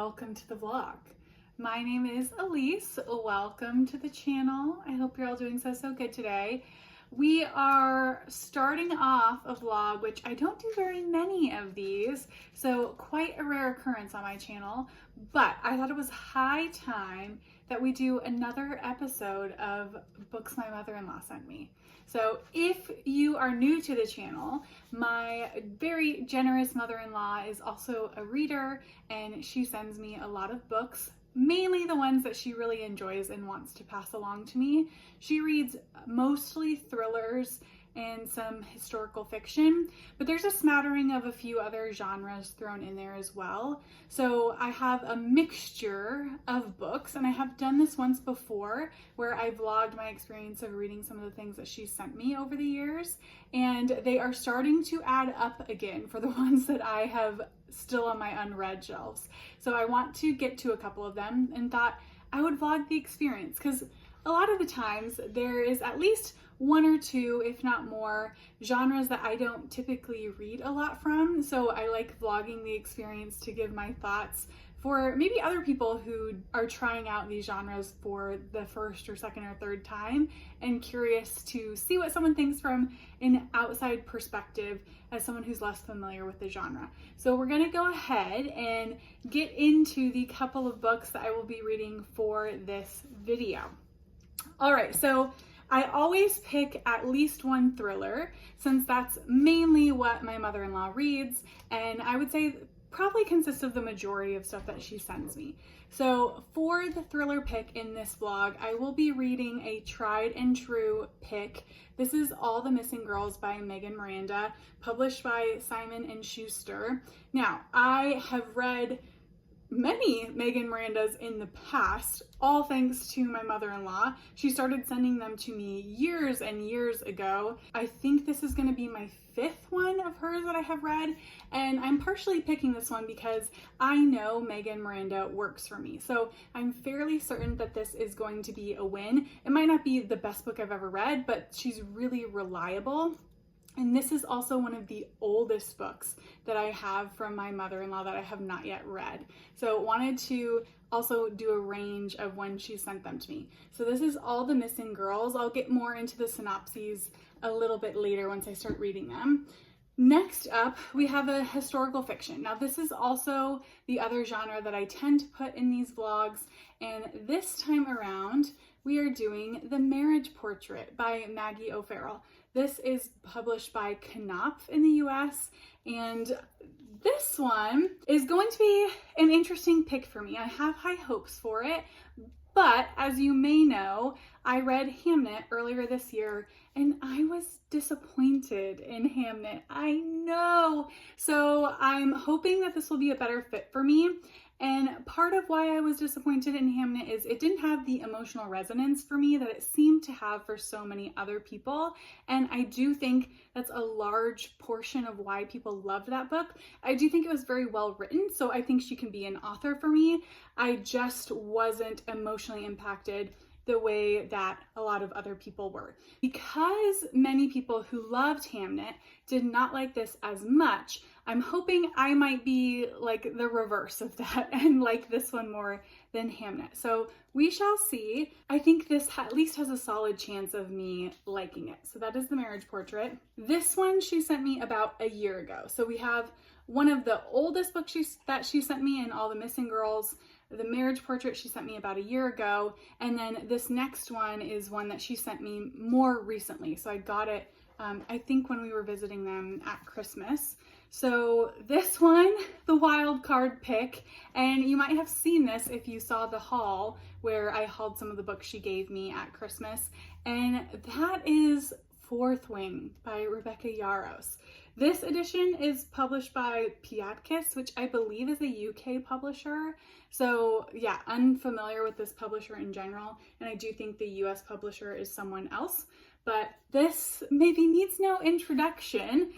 welcome to the vlog. My name is Elise. Welcome to the channel. I hope you're all doing so good today. We are starting off a vlog, which I don't do very many of these, so quite a rare occurrence on my channel, but I thought it was high time that we do another episode of books my mother-in-law sent me. So if you are new to the channel, my very generous mother-in-law is also a reader, and she sends me a lot of books, mainly the ones that she really enjoys and wants to pass along to me. She reads mostly thrillers and some historical fiction, but there's a smattering of a few other genres thrown in there as well. So I have a mixture of books, and I have done this once before where I vlogged my experience of reading some of the things that she sent me over the years, and they are starting to add up again for the ones that I have still on my unread shelves. So I want to get to a couple of them and thought I would vlog the experience, because a lot of the times there is at least one or two, if not more, genres that I don't typically read a lot from. So I like vlogging the experience to give my thoughts for maybe other people who are trying out these genres for the first or second or third time and curious to see what someone thinks from an outside perspective as someone who's less familiar with the genre. So we're gonna go ahead and get into the couple of books that I will be reading for this video. All right, so I always pick at least one thriller, since that's mainly what my mother-in-law reads, and I would say probably consists of the majority of stuff that she sends me. So for the thriller pick in this vlog, I will be reading a tried and true pick. This is All the Missing Girls by Miranda, published by Simon & Schuster. Now, I have read many Mirandas in the past, all thanks to my mother-in-law. She started sending them to me years and years ago. I think this is going to be my fifth one of hers that I have read, and I'm partially picking this one because I know Miranda works for me. So I'm fairly certain that this is going to be a win. It might not be the best book I've ever read, but she's really reliable. And this is also one of the oldest books that I have from my mother-in-law that I have not yet read. So wanted to also do a range of when she sent them to me. So this is All the Missing Girls. I'll get more into the synopses a little bit later once I start reading them. Next up, we have a historical fiction. Now this is also the other genre that I tend to put in these vlogs, and this time around, we are doing The Marriage Portrait by Maggie O'Farrell. This is published by Knopf in the US, and this one is going to be an interesting pick for me. I have high hopes for it, but as you may know, I read Hamnet earlier this year, and I was disappointed in Hamnet. I know. So I'm hoping that this will be a better fit for me. And part of why I was disappointed in Hamnet is it didn't have the emotional resonance for me that it seemed to have for so many other people. And I do think that's a large portion of why people loved that book. I do think it was very well written, so I think she can be an author for me. I just wasn't emotionally impacted the way that a lot of other people were. Because many people who loved Hamnet did not like this as much, I'm hoping I might be like the reverse of that and like this one more than Hamnet. So we shall see. I think this at least has a solid chance of me liking it. So that is The Marriage Portrait. This one she sent me about a year ago. So we have one of the oldest books that she sent me in All the Missing Girls. The Marriage Portrait she sent me about a year ago, and then this next one is one that she sent me more recently. So I got it, I think when we were visiting them at Christmas. So this one, the wild card pick, and you might have seen this if you saw the haul where I hauled some of the books she gave me at Christmas, and that is Fourth Wing by Rebecca Yarros. This edition is published by Piatkus, which I believe is a UK publisher. So yeah, unfamiliar with this publisher in general, and I do think the US publisher is someone else, but this maybe needs no introduction.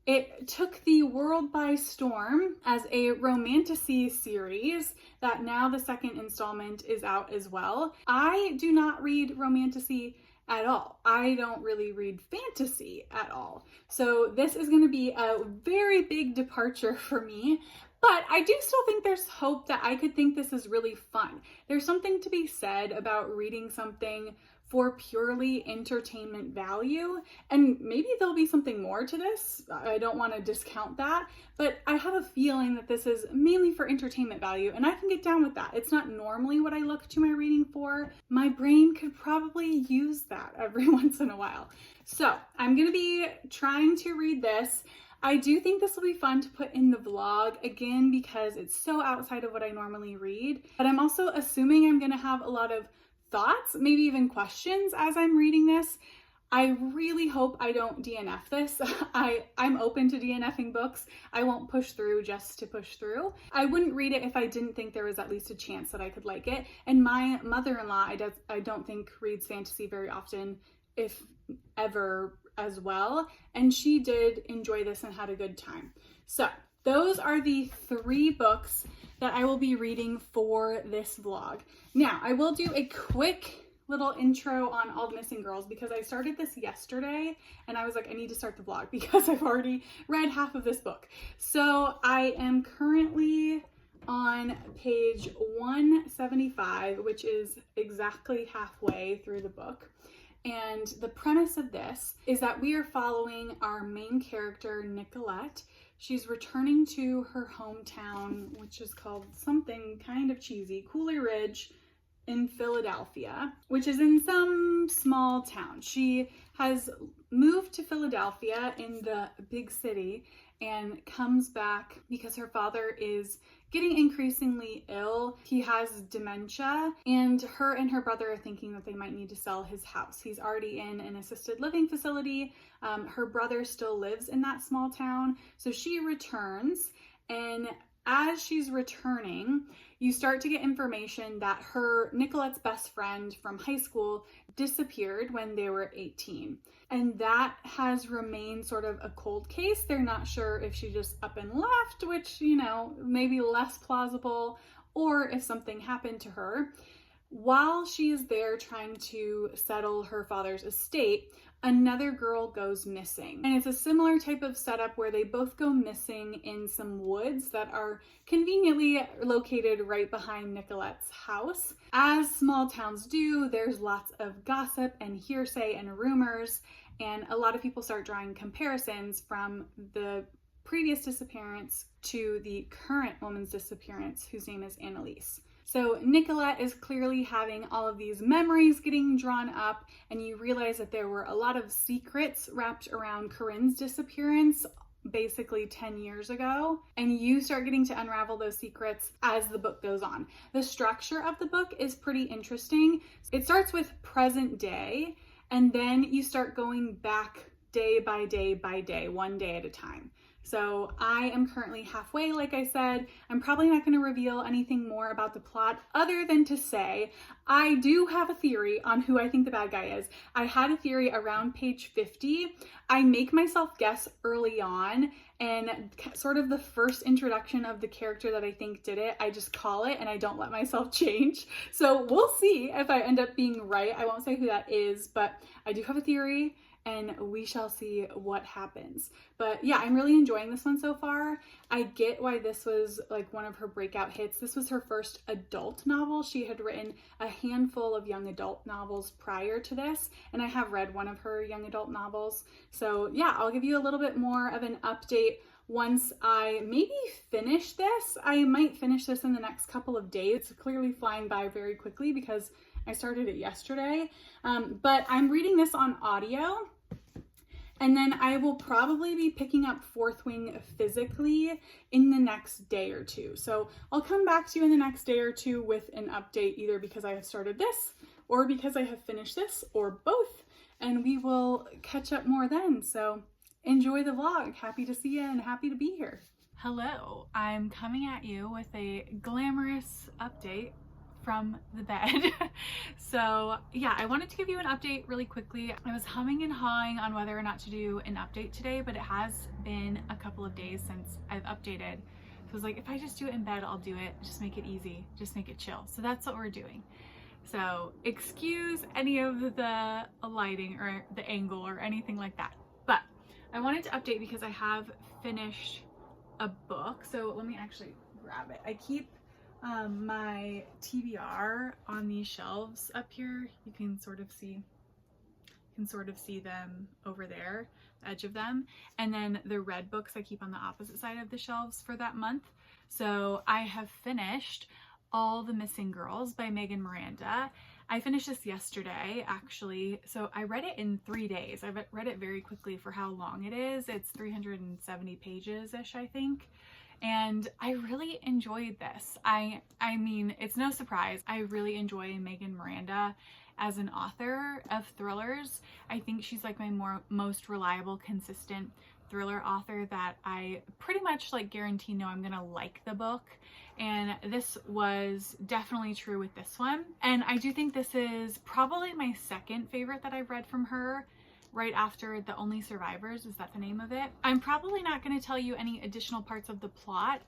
It took the world by storm as a romantasy series that now the second installment is out as well. I do not read romantasy at all. I don't really read fantasy at all. So this is going to be a very big departure for me, But I do still think there's hope that I could think this is really fun. There's something to be said about reading something for purely entertainment value, and maybe there'll be something more to this. I don't want to discount that, but I have a feeling that this is mainly for entertainment value, and I can get down with that. It's not normally what I look to my reading for. My brain could probably use that every once in a while. So I'm going to be trying to read this. I do think this will be fun to put in the vlog, again, because it's so outside of what I normally read, but I'm also assuming I'm going to have a lot of thoughts, maybe even questions as I'm reading this. I really hope I don't DNF this. I'm open to DNFing books. I won't push through just to push through. I wouldn't read it if I didn't think there was at least a chance that I could like it. And my mother-in-law, I don't think reads fantasy very often, if ever, as well. And she did enjoy this and had a good time. So those are the 3 books that I will be reading for this vlog. Now, I will do a quick little intro on All the Missing Girls because I started this yesterday and I was like, I need to start the vlog because I've already read half of this book. So I am currently on page 175, which is exactly halfway through the book. And the premise of this is that we are following our main character, Nicolette. She's returning to her hometown, which is called something kind of cheesy, Cooley Ridge in Philadelphia, which is in some small town. She has moved to Philadelphia in the big city and comes back because her father is getting increasingly ill. He has dementia, and her brother are thinking that they might need to sell his house. He's already in an assisted living facility. Her brother still lives in that small town. So she returns, and as she's returning, you start to get information that Nicolette's best friend from high school disappeared when they were 18. And that has remained sort of a cold case. They're not sure if she just up and left, which, maybe less plausible, or if something happened to her. While she is there trying to settle her father's estate, another girl goes missing. And it's a similar type of setup where they both go missing in some woods that are conveniently located right behind Nicolette's house. As small towns do, there's lots of gossip and hearsay and rumors, and a lot of people start drawing comparisons from the previous disappearance to the current woman's disappearance, whose name is Annalise. So Nicolette is clearly having all of these memories getting drawn up, and you realize that there were a lot of secrets wrapped around Corinne's disappearance basically 10 years ago, and you start getting to unravel those secrets as the book goes on. The structure of the book is pretty interesting. It starts with present day, and then you start going back day by day by day, one day at a time. So I am currently halfway, like I said. I'm probably not going to reveal anything more about the plot other than to say I do have a theory on who I think the bad guy is. I had a theory around page 50. I make myself guess early on, and sort of the first introduction of the character that I think did it, I just call it and I don't let myself change. So we'll see if I end up being right. I won't say who that is, but I do have a theory, and we shall see what happens. But yeah, I'm really enjoying this one so far. I get why this was like one of her breakout hits. This was her first adult novel. She had written a handful of young adult novels prior to this, and I have read one of her young adult novels. So yeah, I'll give you a little bit more of an update once I maybe finish this. I might finish this in the next couple of days. It's clearly flying by very quickly because I started it yesterday, but I'm reading this on audio, and then I will probably be picking up Fourth Wing physically in the next day or two. So I'll come back to you in the next day or two with an update, either because I have started this or because I have finished this, or both, and we will catch up more then. So enjoy the vlog. Happy to see you and happy to be here. Hello, I'm coming at you with a glamorous update from the bed. So yeah, I wanted to give you an update really quickly. I was humming and hawing on whether or not to do an update today, but it has been a couple of days since I've updated. So I was like, if I just do it in bed, I'll do it. Just make it easy, just make it chill. So that's what we're doing. So excuse any of the lighting or the angle or anything like that. But I wanted to update because I have finished a book. So let me actually grab it. I keep my TBR on these shelves up here. You can sort of see them over there, the edge of them. And then the red books I keep on the opposite side of the shelves for that month. So I have finished All the Missing Girls by Miranda. I finished this yesterday, actually. So I read it in 3 days. I read it very quickly for how long it is. It's 370 pages-ish, I think. And I really enjoyed this. I mean, it's no surprise. I really enjoy Miranda as an author of thrillers. I think she's like my most reliable, consistent thriller author that I pretty much like guarantee know I'm gonna like the book. And this was definitely true with this one. And I do think this is probably my second favorite that I've read from her, right after The Only Survivors. Is that the name of it? I'm probably not going to tell you any additional parts of the plot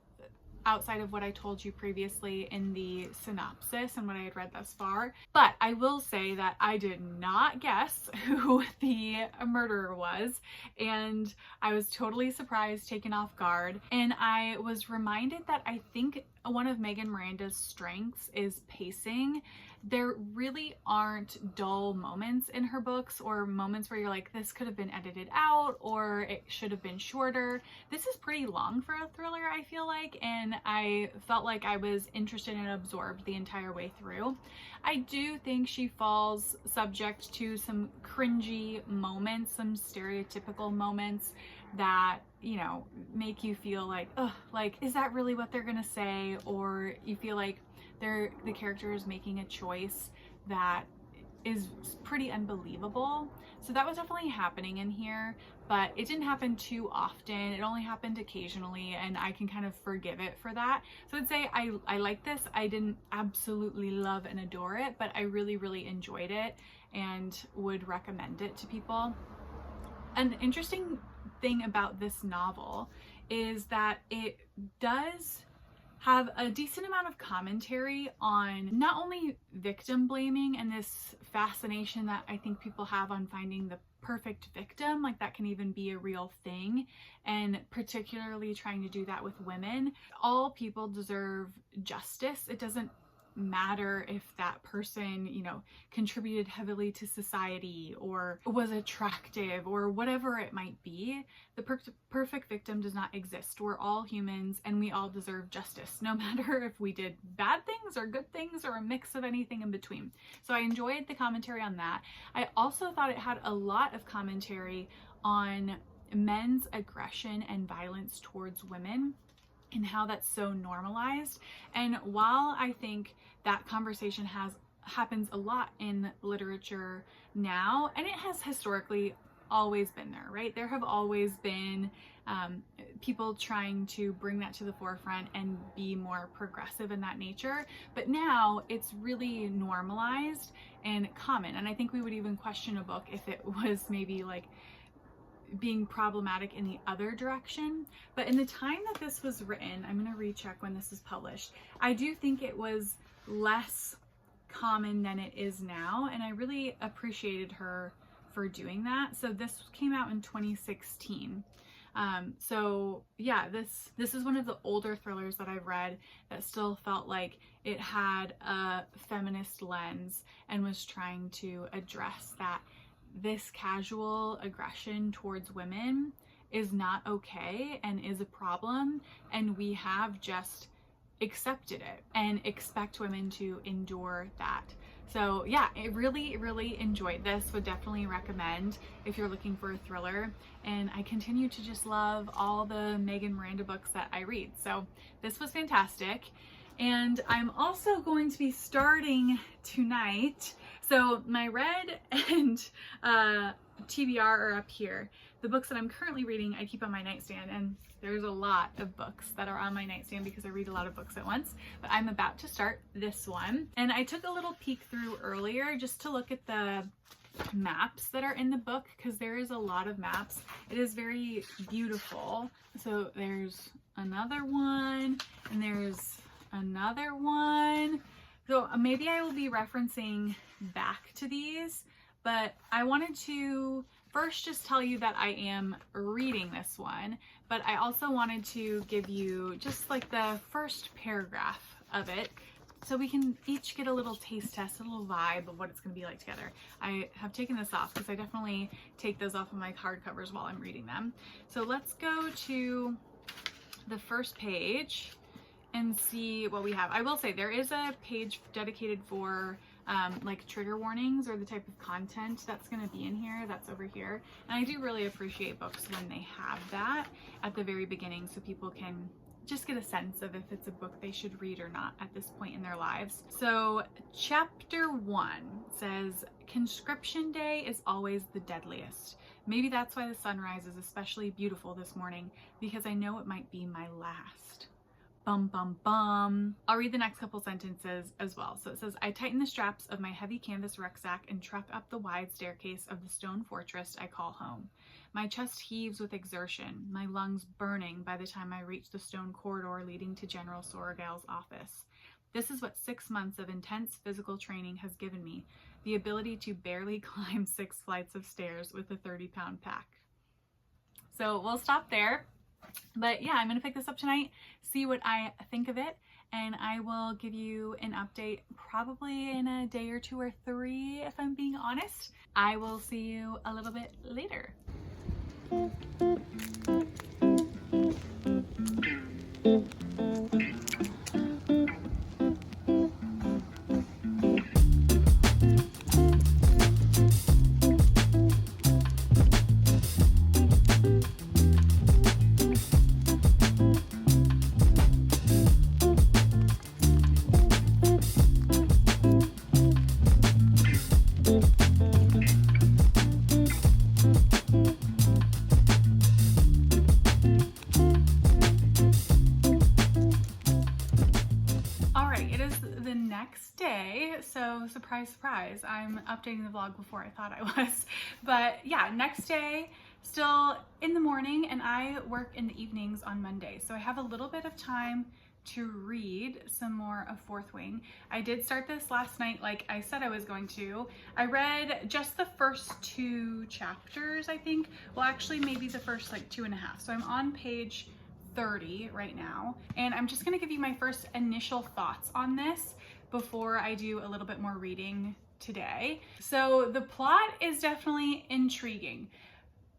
outside of what I told you previously in the synopsis and what I had read thus far. But I will say that I did not guess who the murderer was, and I was totally surprised, taken off guard. And I was reminded that I think one of Miranda's strengths is pacing. There really aren't dull moments in her books, or moments where you're like, this could have been edited out, or it should have been shorter. This is pretty long for a thriller, I feel like, and I felt like I was interested and absorbed the entire way through. I do think she falls subject to some cringy moments, some stereotypical moments that, you know, make you feel like, ugh, like, is that really what they're gonna say? Or you feel like the character is making a choice that is pretty unbelievable. So that was definitely happening in here, but it didn't happen too often. It only happened occasionally, and I can kind of forgive it for that. So I'd say I like this. I didn't absolutely love and adore it, but I really, really enjoyed it and would recommend it to people. An interesting thing about this novel is that it does have a decent amount of commentary on not only victim blaming and this fascination that I think people have on finding the perfect victim, like that can even be a real thing, and particularly trying to do that with women. All people deserve justice. It doesn't matter if that person, you know, contributed heavily to society or was attractive or whatever it might be. The perfect victim does not exist. We're all humans and we all deserve justice, no matter if we did bad things or good things or a mix of anything in between. So I enjoyed the commentary on that. I also thought it had a lot of commentary on men's aggression and violence towards women, and how that's so normalized. And while I think that conversation happens a lot in literature now, and it has historically always been there, right? There have always been people trying to bring that to the forefront and be more progressive in that nature. But now it's really normalized and common. And I think we would even question a book if it was maybe like being problematic in the other direction. But in the time that this was written, I'm going to recheck when this is published, I do think it was less common than it is now, and I really appreciated her for doing that. So this came out in 2016. So yeah, this is one of the older thrillers that I've read that still felt like it had a feminist lens and was trying to address that this casual aggression towards women is not okay and is a problem, and we have just accepted it and expect women to endure that. So yeah, I really, really enjoyed this. Would definitely recommend if you're looking for a thriller. And I continue to just love all the Miranda books that I read. So this was fantastic. And I'm also going to be starting tonight. So my red and TBR are up here. The books that I'm currently reading, I keep on my nightstand, and there's a lot of books that are on my nightstand because I read a lot of books at once. But I'm about to start this one. And I took a little peek through earlier just to look at the maps that are in the book, because there is a lot of maps. It is very beautiful. So there's another one, and there's another one. So maybe I will be referencing back to these, but I wanted to first just tell you that I am reading this one, but I also wanted to give you just like the first paragraph of it, so we can each get a little taste test, a little vibe of what it's going to be like together. I have taken this off because I definitely take those off of my card covers while I'm reading them. So let's go to the first page and see what we have. I will say there is a page dedicated for like trigger warnings or the type of content that's going to be in here. That's over here. And I do really appreciate books when they have that at the very beginning, so people can just get a sense of if it's a book they should read or not at this point in their lives. So chapter 1 says, conscription day is always the deadliest. Maybe that's why the sunrise is especially beautiful this morning, because I know it might be my last. Bum, bum, bum. I'll read the next couple sentences as well. So it says, I tighten the straps of my heavy canvas rucksack and truck up the wide staircase of the stone fortress I call home. My chest heaves with exertion, my lungs burning by the time I reach the stone corridor leading to General Sorrel's office. This is what 6 months of intense physical training has given me, the ability to barely climb 6 flights of stairs with a 30-pound pack. So we'll stop there. But yeah, I'm going to pick this up tonight, see what I think of it, and I will give you an update probably in a day or 2 or 3, if I'm being honest. I will see you a little bit later. So surprise, surprise, I'm updating the vlog before I thought I was. But yeah, next day, still in the morning, and I work in the evenings on Monday. So I have a little bit of time to read some more of Fourth Wing. I did start this last night like I said I was going to. I read just the first 2 chapters, I think. Well, actually maybe the first like 2.5. So I'm on page 30 right now. And I'm just gonna give you my first initial thoughts on this before I do a little bit more reading today. So the plot is definitely intriguing,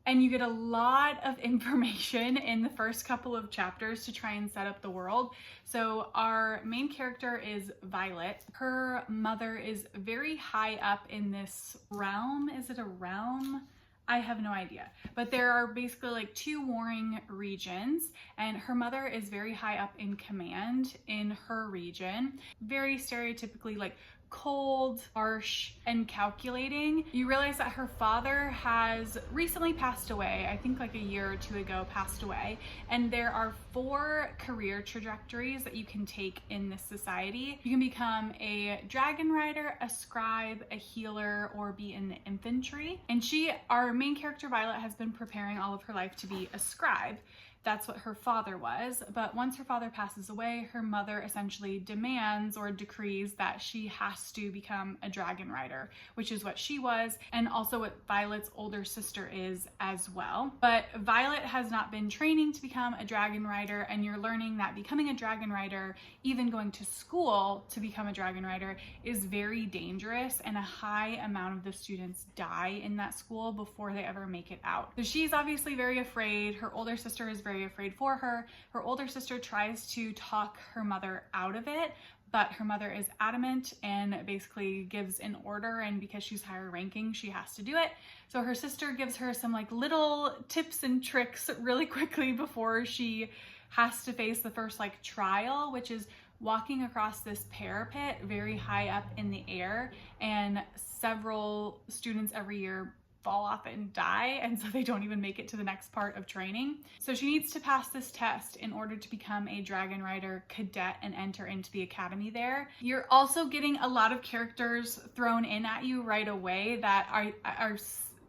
and you get a lot of information in the first couple of chapters to try and set up the world. So our main character is Violet. Her mother is very high up in this realm. Is it a realm? I have no idea, but there are basically like 2 warring regions, and her mother is very high up in command in her region. Very stereotypically like cold, harsh, and calculating. You realize that her father has recently passed away, I think like a year or 2 ago passed away, and there are 4 career trajectories that you can take in this society. You can become a dragon rider, a scribe, a healer, or be in the infantry. And our main character Violet, has been preparing all of her life to be a scribe. That's what her father was. But once her father passes away, her mother essentially demands or decrees that she has to become a dragon rider, which is what she was, and also what Violet's older sister is as well. But Violet has not been training to become a dragon rider, and you're learning that becoming a dragon rider, even going to school to become a dragon rider, is very dangerous, and a high amount of the students die in that school before they ever make it out. So she's obviously very afraid. Her older sister is very afraid for her. Her older sister tries to talk her mother out of it, but her mother is adamant and basically gives an order, and because she's higher ranking, she has to do it. So her sister gives her some like little tips and tricks really quickly before she has to face the first like trial, which is walking across this parapet very high up in the air, and several students every year fall off and die, and so they don't even make it to the next part of training. So she needs to pass this test in order to become a dragon rider cadet and enter into the academy there. You're also getting a lot of characters thrown in at you right away that are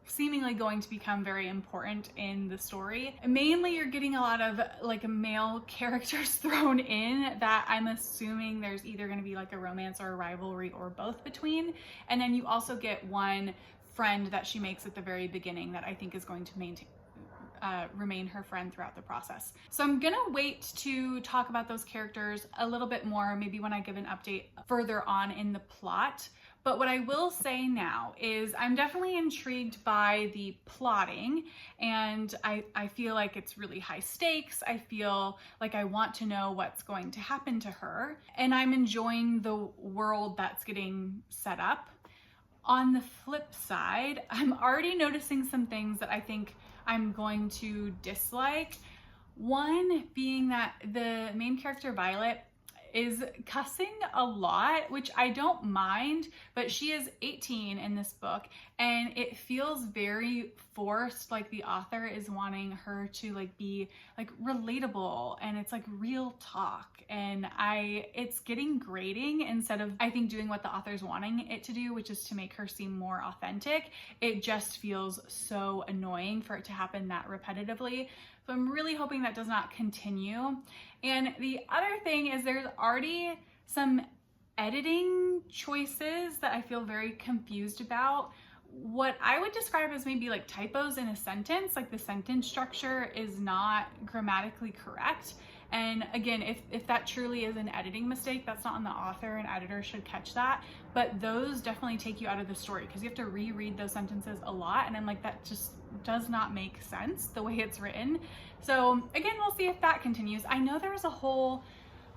seemingly going to become very important in the story. Mainly you're getting a lot of like male characters thrown in that I'm assuming there's either going to be like a romance or a rivalry or both between. And then you also get one friend that she makes at the very beginning that I think is going to remain her friend throughout the process. So I'm gonna wait to talk about those characters a little bit more, maybe when I give an update further on in the plot. But what I will say now is I'm definitely intrigued by the plotting, and I feel like it's really high stakes. I feel like I want to know what's going to happen to her, and I'm enjoying the world that's getting set up. On the flip side, I'm already noticing some things that I think I'm going to dislike. One being that the main character, Violet, is cussing a lot, which I don't mind, but she is 18 in this book, and it feels very forced, like the author is wanting her to like be like relatable, and it's like real talk, and it's getting grating instead of, I think, doing what the author's wanting it to do, which is to make her seem more authentic. It just feels so annoying for it to happen that repetitively. So I'm really hoping that does not continue. And the other thing is there's already some editing choices that I feel very confused about. What I would describe as maybe like typos in a sentence, like the sentence structure is not grammatically correct. And again, if that truly is an editing mistake, that's not on the author, and editor should catch that. But those definitely take you out of the story because you have to reread those sentences a lot. And I'm like, that just does not make sense the way it's written. So again, we'll see if that continues. I know there was a whole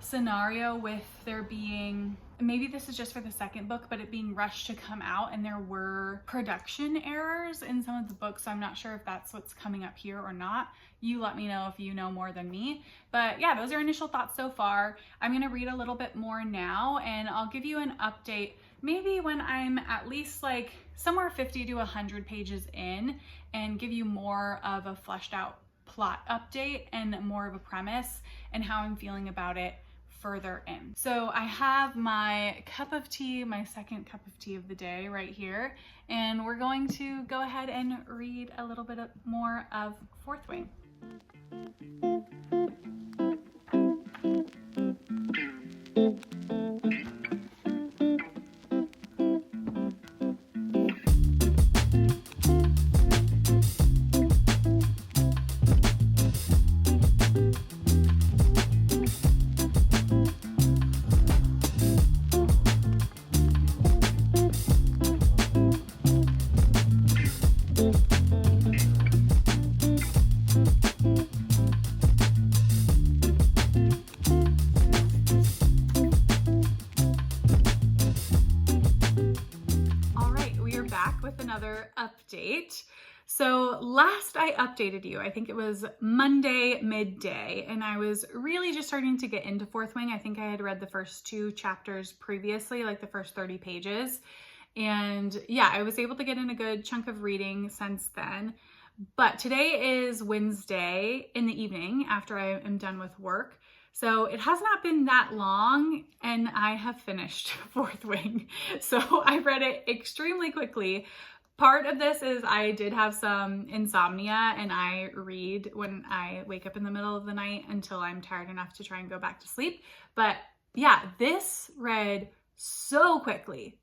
scenario with there being, maybe this is just for the second book, but it being rushed to come out, and there were production errors in some of the books. So I'm not sure if that's what's coming up here or not. You let me know if you know more than me. But yeah, those are initial thoughts so far. I'm gonna read a little bit more now, and I'll give you an update maybe when I'm at least like somewhere 50 to 100 pages in, and give you more of a fleshed out plot update and more of a premise and how I'm feeling about it further in. So I have my cup of tea, my second cup of tea of the day right here, and we're going to go ahead and read a little bit more of Fourth Wing. Another update. So last I updated you, I think it was Monday midday, and I was really just starting to get into Fourth Wing. I think I had read the first 2 chapters previously, like the first 30 pages. And yeah, I was able to get in a good chunk of reading since then. But today is Wednesday in the evening after I am done with work. So it has not been that long, and I have finished Fourth Wing. So I read it extremely quickly. Part of this is I did have some insomnia, and I read when I wake up in the middle of the night until I'm tired enough to try and go back to sleep. But yeah, this read so quickly,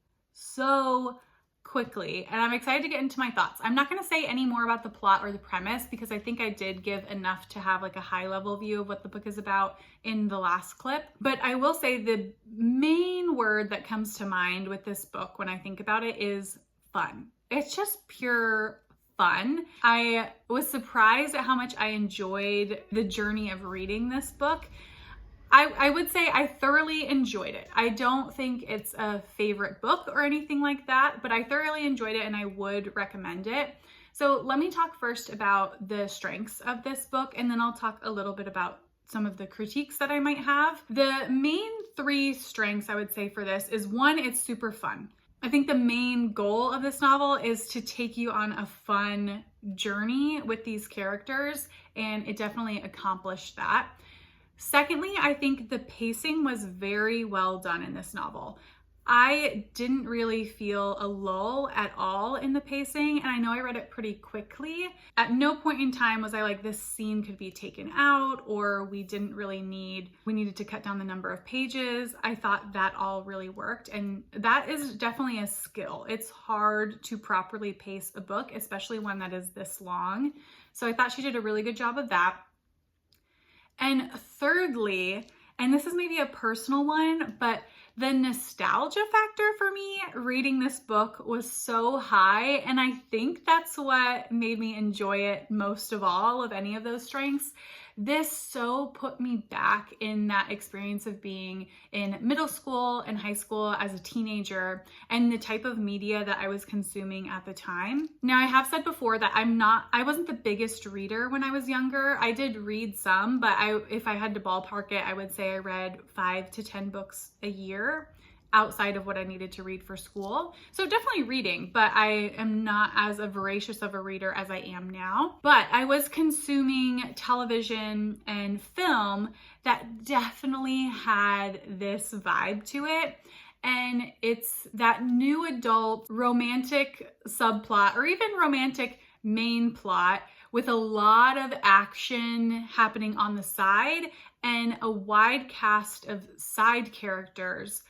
and I'm excited to get into my thoughts. I'm not going to say any more about the plot or the premise because I think I did give enough to have like a high level view of what the book is about in the last clip. But I will say the main word that comes to mind with this book when I think about it is fun. It's just pure fun. I was surprised at how much I enjoyed the journey of reading this book. I would say I thoroughly enjoyed it. I don't think it's a favorite book or anything like that, but I thoroughly enjoyed it and I would recommend it. So let me talk first about the strengths of this book, and then I'll talk a little bit about some of the critiques that I might have. The main 3 strengths I would say for this is 1, it's super fun. I think the main goal of this novel is to take you on a fun journey with these characters, and it definitely accomplished that. Secondly, I think the pacing was very well done in this novel. I didn't really feel a lull at all in the pacing, and I know I read it pretty quickly. At no point in time was I like, this scene could be taken out, or we needed to cut down the number of pages. I thought that all really worked, and that is definitely a skill. It's hard to properly pace a book, especially one that is this long. So I thought she did a really good job of that. And thirdly, and this is maybe a personal one, but the nostalgia factor for me reading this book was so high, and I think that's what made me enjoy it most of all of any of those strengths. This so put me back in that experience of being in middle school and high school as a teenager and the type of media that I was consuming at the time. Now, I have said before that I wasn't the biggest reader when I was younger. I did read some, but if I had to ballpark it, I would say I read 5 to 10 books a year outside of what I needed to read for school. So definitely reading, but I am not as a voracious of a reader as I am now. But I was consuming television and film that definitely had this vibe to it. And it's that new adult romantic subplot or even romantic main plot with a lot of action happening on the side and a wide cast of side characters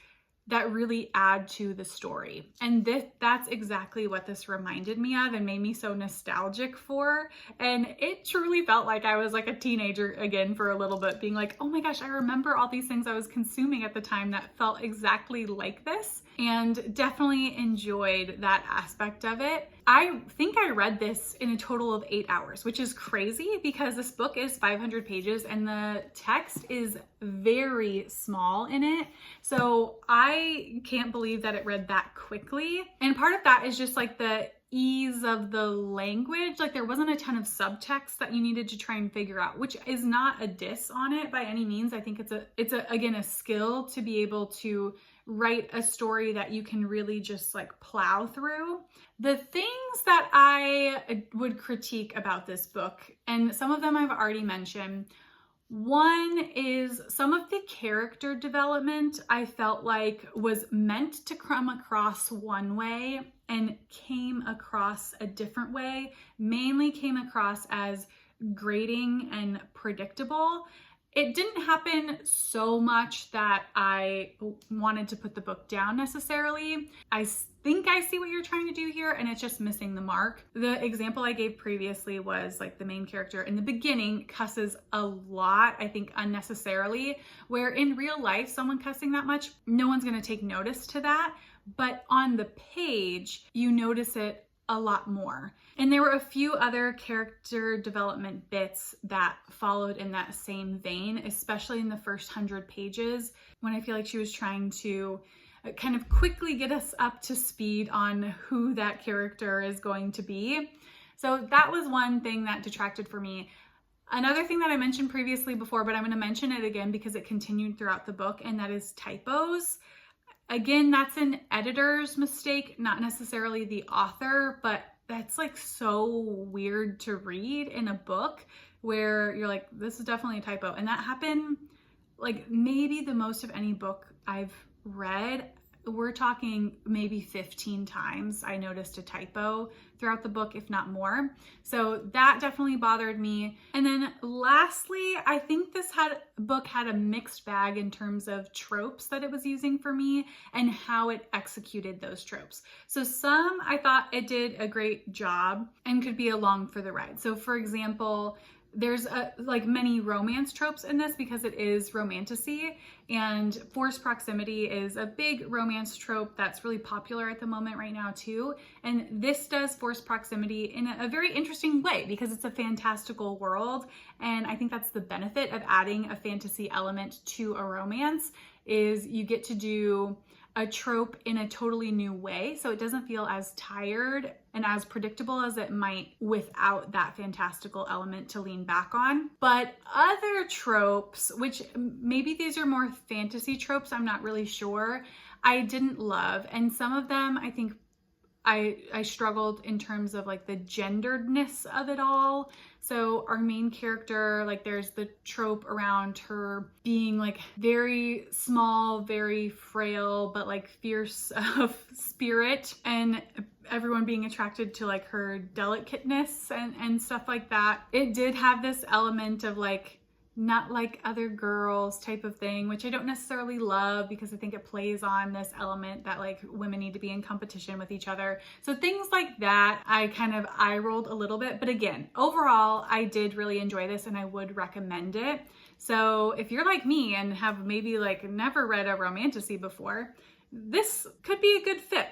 that really add to the story. And that's exactly what this reminded me of and made me so nostalgic for. And it truly felt like I was like a teenager again for a little bit, being like, oh my gosh, I remember all these things I was consuming at the time that felt exactly like this, and definitely enjoyed that aspect of it. I think I read this in a total of 8 hours, which is crazy because this book is 500 pages and the text is very small in it. So I can't believe that it read that quickly. And part of that is just like the ease of the language. Like there wasn't a ton of subtext that you needed to try and figure out, which is not a diss on it by any means. I think it's again a skill to be able to write a story that you can really just like plow through. The things that I would critique about this book, and some of them I've already mentioned. One is some of the character development I felt like was meant to come across one way and came across a different way, mainly came across as grating and predictable. It didn't happen so much that I wanted to put the book down necessarily. I think I see what you're trying to do here, and it's just missing the mark. The example I gave previously was like the main character in the beginning cusses a lot, I think unnecessarily, where in real life, someone cussing that much, no one's gonna take notice to that. But on the page, you notice it a lot more. And there were a few other character development bits that followed in that same vein, especially in the first 100 pages, when I feel like she was trying to kind of quickly get us up to speed on who that character is going to be. So that was one thing that detracted for me. Another thing that I mentioned previously before, but I'm going to mention it again because it continued throughout the book, and that is typos. Again, that's an editor's mistake, not necessarily the author, but that's like so weird to read in a book where you're like, this is definitely a typo. And that happened like maybe the most of any book I've read. We're talking maybe 15 times I noticed a typo throughout the book, if not more. So that definitely bothered me. And then lastly, I think this book had a mixed bag in terms of tropes that it was using for me and how it executed those tropes. So some I thought it did a great job and could be along for the ride. So for example, there's like many romance tropes in this because it is romantasy, and forced proximity is a big romance trope that's really popular at the moment right now too. And this does forced proximity in a very interesting way because it's a fantastical world. And I think that's the benefit of adding a fantasy element to a romance, is you get to do a trope in a totally new way. So it doesn't feel as tired and as predictable as it might without that fantastical element to lean back on. But other tropes, which maybe these are more fantasy tropes, I'm not really sure, I didn't love. And some of them I think I struggled in terms of like the genderedness of it all. So our main character, like there's the trope around her being like very small, very frail, but like fierce of spirit, and everyone being attracted to like her delicateness and stuff like that. It did have this element of like not like other girls type of thing, which I don't necessarily love because I think it plays on this element that like women need to be in competition with each other. So things like that, I kind of eye rolled a little bit. But again, overall, I did really enjoy this and I would recommend it. So if you're like me and have maybe like never read a romantasy before, this could be a good fit.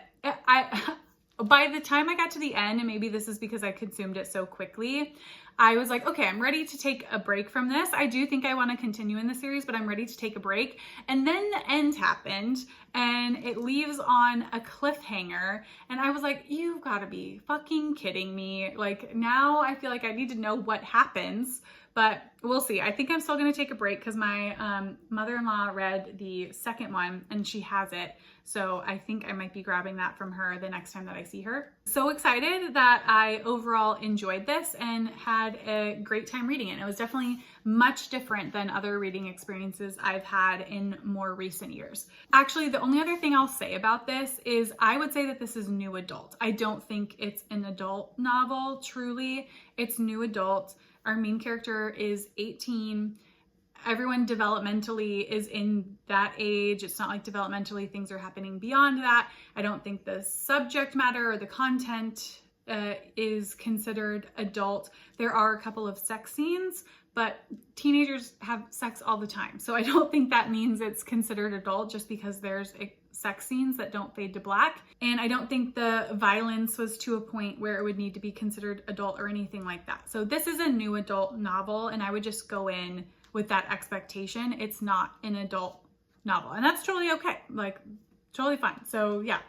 By the time I got to the end, and maybe this is because I consumed it so quickly, I was like, okay, I'm ready to take a break from this. I do think I want to continue in the series, but I'm ready to take a break. And then the end happened and it leaves on a cliffhanger. And I was like, you've got to be fucking kidding me. Like now I feel like I need to know what happens, but we'll see. I think I'm still going to take a break because my mother-in-law read the second one and she has it. So I think I might be grabbing that from her the next time that I see her. So excited that I overall enjoyed this and had a great time reading it. It was definitely much different than other reading experiences I've had in more recent years. Actually, the only other thing I'll say about this is I would say that this is new adult. I don't think it's an adult novel, truly. It's new adult. Our main character is 18. Everyone developmentally is in that age. It's not like developmentally things are happening beyond that. I don't think the subject matter or the content is considered adult. There are a couple of sex scenes, but teenagers have sex all the time. So I don't think that means it's considered adult just because there's sex scenes that don't fade to black. And I don't think the violence was to a point where it would need to be considered adult or anything like that. So this is a new adult novel and I would just go in with that expectation. It's not an adult novel and that's totally okay. Like totally fine. So yeah,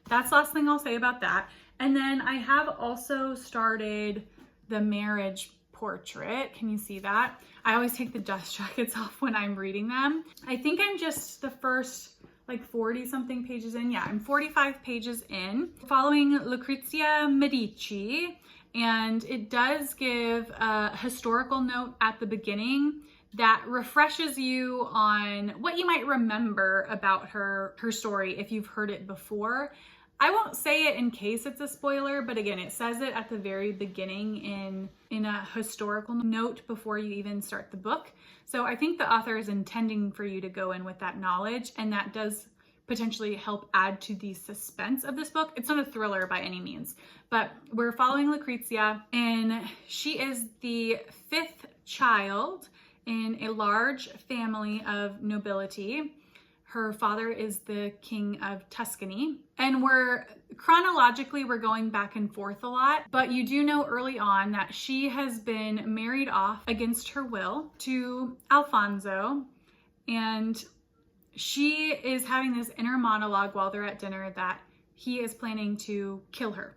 that's the last thing I'll say about that. And then I have also started The Marriage Portrait. Can you see that? I always take the dust jackets off when I'm reading them. I think I'm just the first like 40 something pages in. Yeah, I'm 45 pages in, following Lucrezia Medici. And it does give a historical note at the beginning that refreshes you on what you might remember about her story if you've heard it before. I won't say it in case it's a spoiler, but again, it says it at the very beginning in a historical note before you even start the book. So I think the author is intending for you to go in with that knowledge, and that does potentially help add to the suspense of this book. It's not a thriller by any means, but we're following Lucrezia, and she is the fifth child in a large family of nobility. Her father is the king of Tuscany, and we're going back and forth a lot, but you do know early on that she has been married off against her will to Alfonso, and she is having this inner monologue while they're at dinner that he is planning to kill her.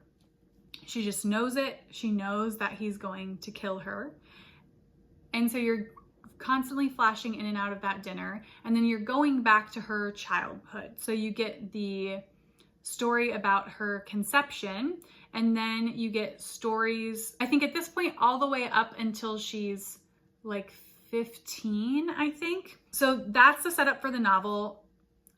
She just knows it. She knows that he's going to kill her. And so you're constantly flashing in and out of that dinner, and then you're going back to her childhood. So you get the story about her conception, and then you get stories, I think at this point, all the way up until she's like 15, I think. So that's the setup for the novel.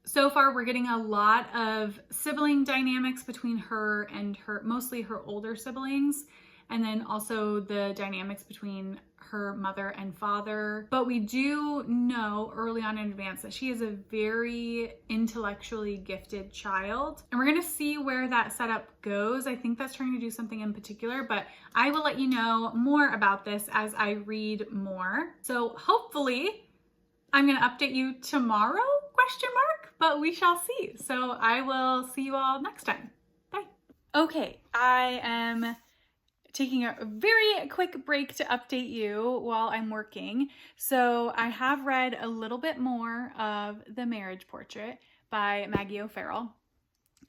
So far, we're getting a lot of sibling dynamics between her and mostly her older siblings, and then also the dynamics between her mother and father. But we do know early on in advance that she is a very intellectually gifted child, and we're gonna see where that setup goes. I think that's trying to do something in particular, but I will let you know more about this as I read more. So hopefully I'm gonna update you tomorrow, ? But we shall see. So I will see you all next time. Bye. Okay, I am taking a very quick break to update you while I'm working. So I have read a little bit more of The Marriage Portrait by Maggie O'Farrell.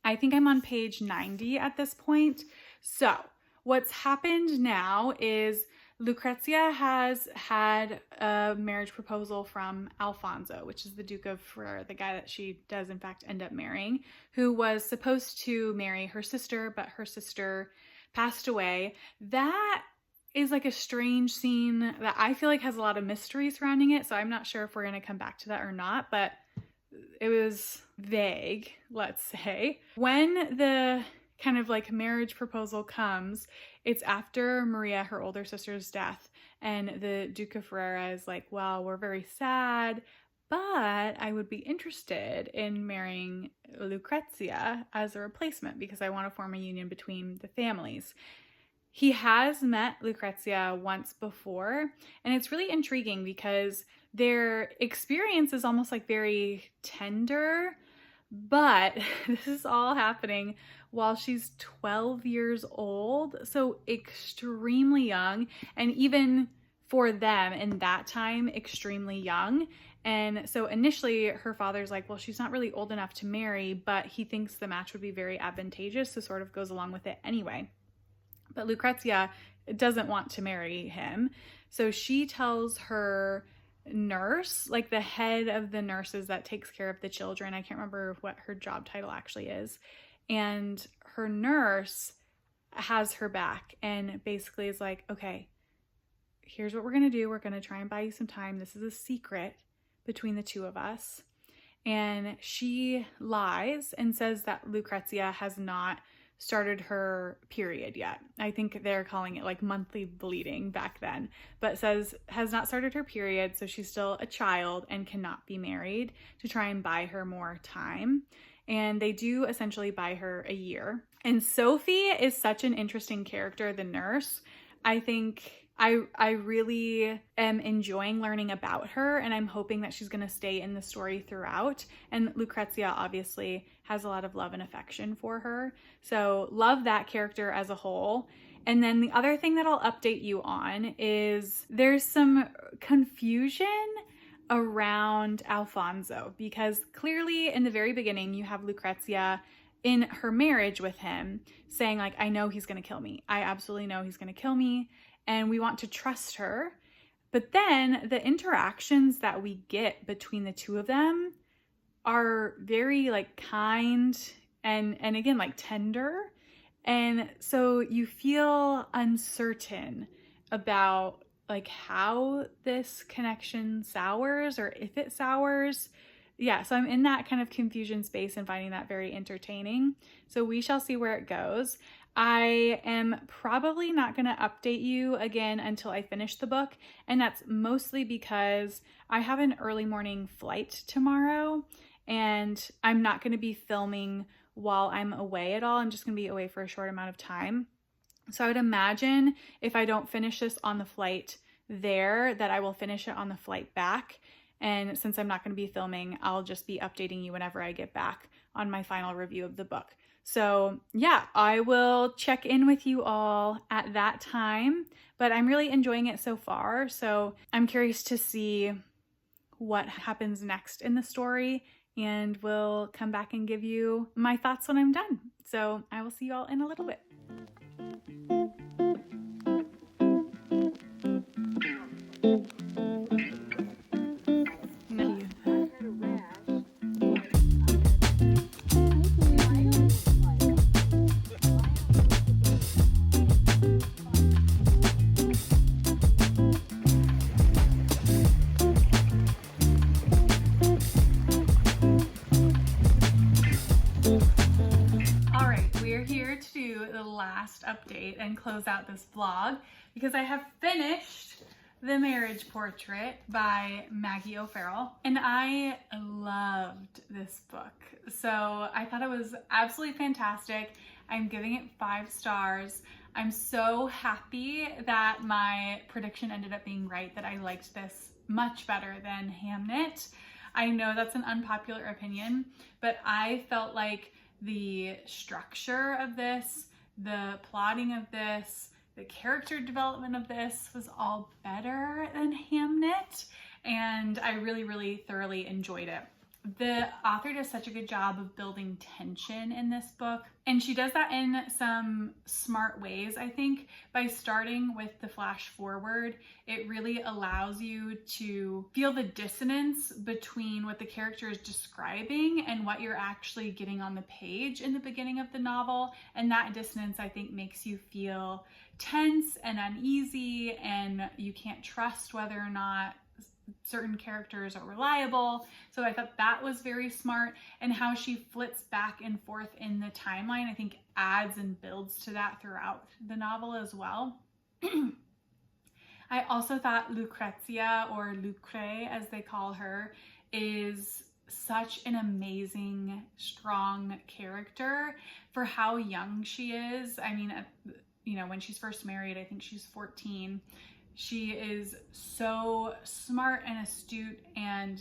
I think I'm on page 90 at this point. So what's happened now is Lucrezia has had a marriage proposal from Alfonso, which is the Duke of Ferrara, the guy that she does in fact end up marrying, who was supposed to marry her sister, but her sister passed away. That is like a strange scene that I feel like has a lot of mystery surrounding it, so I'm not sure if we're going to come back to that or not, but it was vague, let's say. When the kind of like marriage proposal comes, it's after Maria, her older sister's death, and the Duke of Ferrara is like, well, we're very sad, but I would be interested in marrying Lucrezia as a replacement because I want to form a union between the families. He has met Lucrezia once before, and it's really intriguing because their experience is almost like very tender, but this is all happening while she's 12 years old, so extremely young, and even for them in that time, extremely young. And so initially her father's like, well, she's not really old enough to marry, but he thinks the match would be very advantageous, so sort of goes along with it anyway. But Lucrezia doesn't want to marry him. So she tells her nurse, like the head of the nurses that takes care of the children, I can't remember what her job title actually is, and her nurse has her back and basically is like, okay, here's what we're going to do. We're going to try and buy you some time. This is a secret between the two of us. And she lies and says that Lucrezia has not started her period yet. I think they're calling it like monthly bleeding back then, but says has not started her period, so she's still a child and cannot be married, to try and buy her more time. And they do essentially buy her a year. And Sophie is such an interesting character, the nurse. I think I really am enjoying learning about her, and I'm hoping that she's going to stay in the story throughout. And Lucrezia obviously has a lot of love and affection for her. So love that character as a whole. And then the other thing that I'll update you on is there's some confusion around Alfonso, because clearly in the very beginning you have Lucrezia in her marriage with him saying like, I know he's going to kill me. I absolutely know he's going to kill me. And we want to trust her. But then the interactions that we get between the two of them are very like kind and again, like tender. And so you feel uncertain about like how this connection sours or if it sours. Yeah, so I'm in that kind of confusion space and finding that very entertaining. So we shall see where it goes. I am probably not going to update you again until I finish the book, and that's mostly because I have an early morning flight tomorrow, and I'm not going to be filming while I'm away at all. I'm just going to be away for a short amount of time. So I would imagine if I don't finish this on the flight there, that I will finish it on the flight back. And since I'm not going to be filming, I'll just be updating you whenever I get back on my final review of the book. So yeah, I will check in with you all at that time, but I'm really enjoying it so far. So I'm curious to see what happens next in the story, and we'll come back and give you my thoughts when I'm done. So I will see you all in a little bit. Update and close out this vlog because I have finished The Marriage Portrait by Maggie O'Farrell, and I loved this book. So I thought it was absolutely fantastic. I'm giving it 5 stars. I'm so happy that my prediction ended up being right, that I liked this much better than Hamnet. I know that's an unpopular opinion, but I felt like the structure of this, the plotting of this, the character development of this was all better than Hamnet, and I really, really thoroughly enjoyed it. The author does such a good job of building tension in this book. And she does that in some smart ways, I think. By starting with the flash forward, it really allows you to feel the dissonance between what the character is describing and what you're actually getting on the page in the beginning of the novel. And that dissonance, I think, makes you feel tense and uneasy, and you can't trust whether or not certain characters are reliable. So I thought that was very smart, and how she flips back and forth in the timeline, I think, adds and builds to that throughout the novel as well. I also thought Lucrezia, or Lucre as they call her, is such an amazing, strong character for how young she is. I mean, you know, when she's first married, I think she's 14. She is so smart and astute and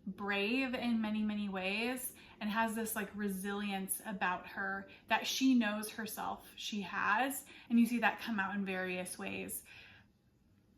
brave in many, many ways, and has this like resilience about her that she knows herself she has. And you see that come out in various ways.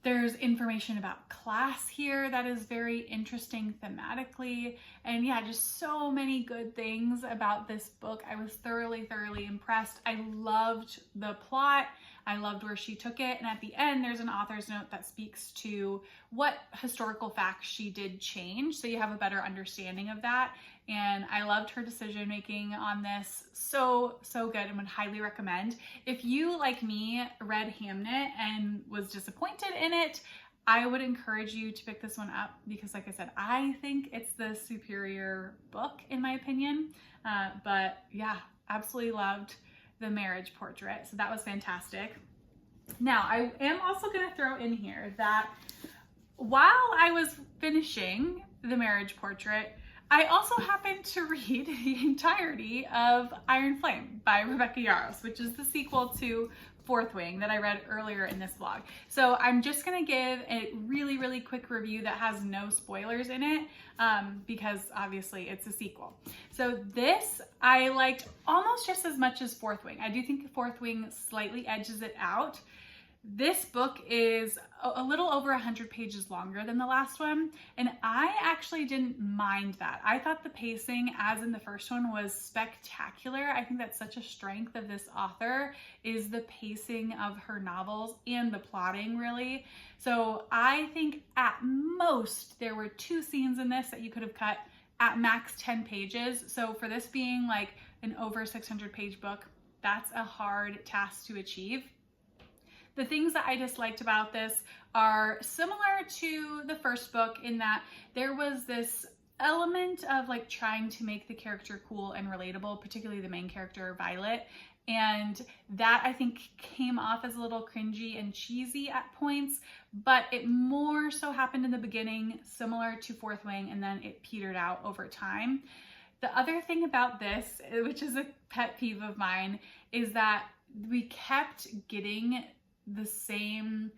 There's information about class here that is very interesting thematically. And yeah, just so many good things about this book. I was thoroughly impressed. I loved the plot. I loved where she took it. And at the end, there's an author's note that speaks to what historical facts she did change, so you have a better understanding of that. And I loved her decision making on this. So good, and would highly recommend. If you, like me, read Hamnet and was disappointed in it, I would encourage you to pick this one up, because like I said, I think it's the superior book in my opinion. But yeah, absolutely loved The Marriage Portrait. So that was fantastic. Now, I am also going to throw in here that while I was finishing The Marriage Portrait, I also happened to read the entirety of Iron Flame by Rebecca Yarros, which is the sequel to Fourth Wing that I read earlier in this vlog. So I'm just gonna give a really quick review that has no spoilers in it, because obviously it's a sequel. So this I liked almost just as much as Fourth Wing. I do think Fourth Wing slightly edges it out. This book is a little over 100 pages longer than the last one, and I actually didn't mind that. I thought the pacing, as in the first one, was spectacular. I think that's such a strength of this author, is the pacing of her novels and the plotting, really. So I think at most there were 2 scenes in this that you could have cut, at max 10 pages. So for this being like an over 600 page book, that's a hard task to achieve. The things that I disliked about this are similar to the first book, in that there was this element of like trying to make the character cool and relatable, particularly the main character, Violet. And that I think came off as a little cringy and cheesy at points, but it more so happened in the beginning, similar to Fourth Wing, and then it petered out over time. The other thing about this, which is a pet peeve of mine, is that we kept getting the same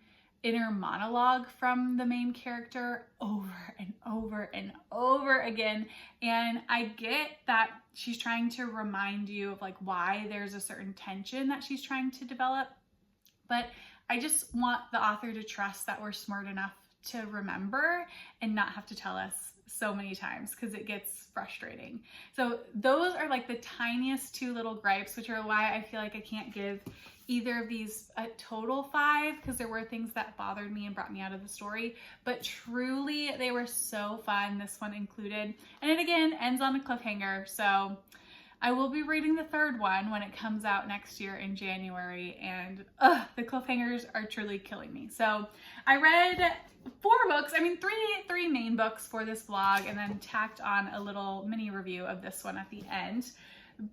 inner monologue from the main character over and over and over again. And I get that she's trying to remind you of like why there's a certain tension that she's trying to develop, but I just want the author to trust that we're smart enough to remember and not have to tell us so many times, because it gets frustrating. So those are like the tiniest 2 little gripes, which are why I feel like I can't give either of these a total 5, because there were things that bothered me and brought me out of the story, but truly they were so fun, this one included. And it again ends on a cliffhanger, so I will be reading the 3rd one when it comes out next year in January, and the cliffhangers are truly killing me. So I read 4 books, I mean three main books for this vlog, and then tacked on a little mini review of this one at the end.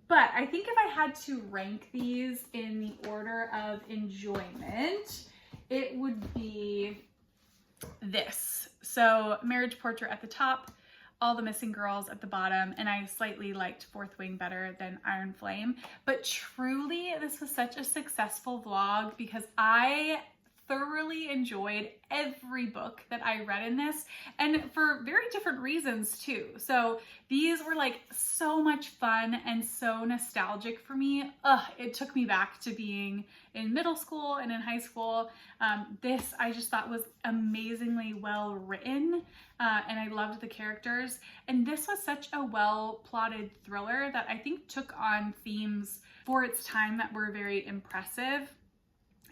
But I think if I had to rank these in the order of enjoyment, it would be this. So Marriage Portrait at the top, All the Missing Girls at the bottom, and I slightly liked Fourth Wing better than Iron Flame. But truly, this was such a successful vlog because I thoroughly enjoyed every book that I read in this, and for very different reasons too. So these were like so much fun and so nostalgic for me. It took me back to being in middle school and in high school. This I just thought was amazingly well written, and I loved the characters. And this was such a well plotted thriller that I think took on themes for its time that were very impressive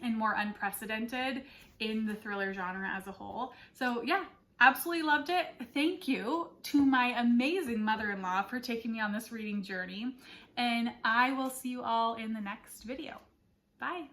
and more unprecedented in the thriller genre as a whole. So yeah, absolutely loved it. Thank you to my amazing mother-in-law for taking me on this reading journey, and I will see you all in the next video. Bye.